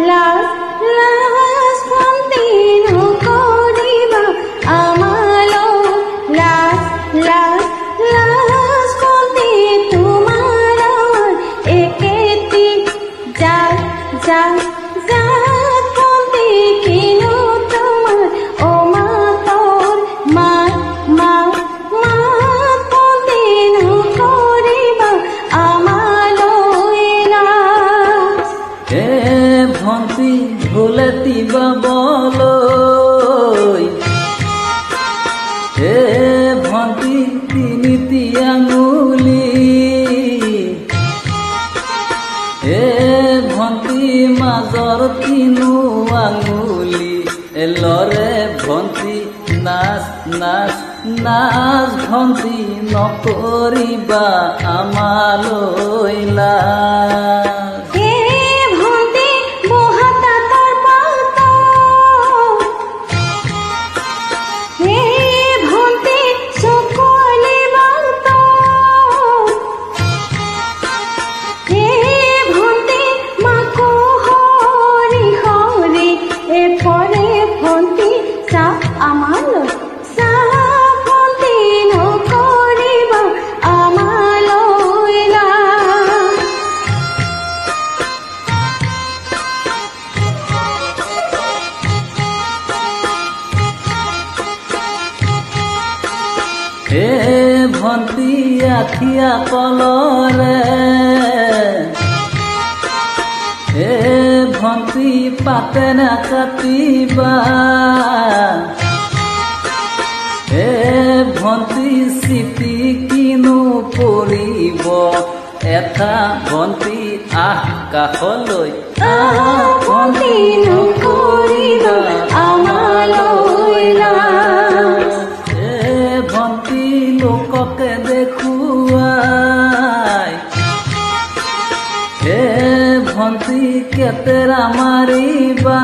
লাজ লাজ ভন্তি নকৰিবা আমালৈ লাজ লাজ লাজ ভন্তি তোমাৰ একেটি যাক যাক যাক ভন্তি কিনো তোমাৰ অমাতৰ মাত মাত মাত ভন্তি নকৰিবা আমালৈ লাজ ভন্তি ভুলেতি বাবলৈ ভন্তি তিনিটি আঙুলি ভন্তি মাজৰ তিনো আঙুলি লৰে ভন্তি নাচ নাচ নাচ ভন্তি নকৰিবা আমালৈ লাজ ভন্তি আঠিয়া কলৰে ভন্তি পাতে নাকাটিবা ভন্তি চিটি কিনো পৰিব এটা ভন্তি কাষলৈ ভন্তি নকৰিবা আমালৈ লাজ ভন্তি লোককে দেখুৱাই ভন্তি কেতেৰা মাৰিবা